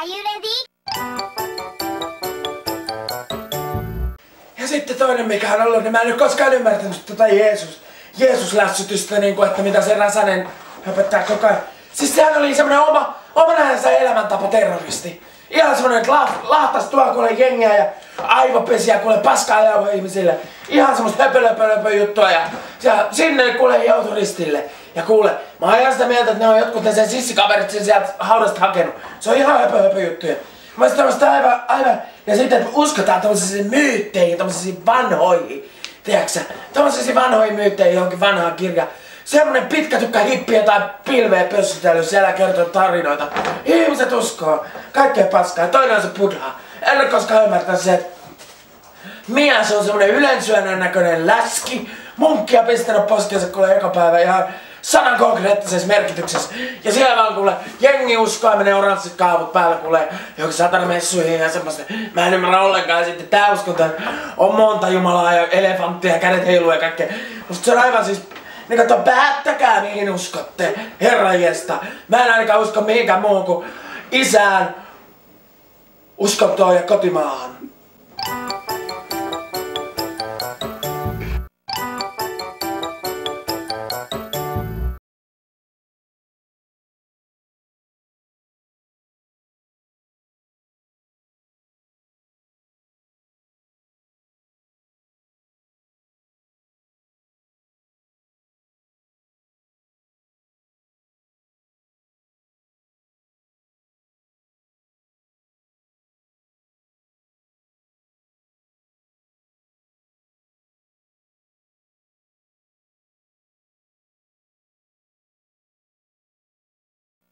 Are you ready? Ja sitten toinen mikä on ollut, niin mä en ole koskaan ymmärtänyt tota Jeesus-lässytystä, niinku, että mitä se Räsänen höpöttää koko ajan. Siis sehän oli semmonen omanänsä elämäntapa terroristi. Ihan semmonen, että lahtas tuolla kuule jengiä ja aivopesiä kuule paskaa jauhoa ihmisille. Ihan semmoista höpölöpölöpö juttua ja sinne kuule joutui ristille. Ja kuule, mä oon ihan sitä mieltä, että ne on jotkut ne sen sissikaverit sen sieltä haudasta hakenut. Se on ihan höpö juttuja. Mä oon tämmöstä aivan, ja sitten uskotaan tommosisiin myytteihin, tommosisiin vanhoihin. Tiedätkö tommosisiin vanhoihin myytteihin johonkin vanhaan kirjaan. Semmonen pitkä tukka hippiä tai pilveä pössytellyt siellä kertoo tarinoita. Ihmiset uskoo kaikkea paskaa. Ja toinen on se Buddha. En ole koskaan ymmärtänyt se, että mies on semmonen ylensyönnön näköinen läski. Munkkia pistänyt poskiansa kuule joka päivä ihan sanan konkreettisessa merkityksessä. Ja siellä vaan kuule jengi uskoo ja menee oranssit kaavut päällä kuule johonkin satana messuihin ja semmoista. Mä en ymmärrä ollenkaan sitten tää uskonto on monta jumalaa ja elefanttia ja kädet heiluu ja kaikkea. Musta se on aivan siis niin kato, päättäkää mihin uskotte, herranjesta. Mä en ainakaan usko mihinkään muuhun kuin isään, uskontoon ja kotimaahan.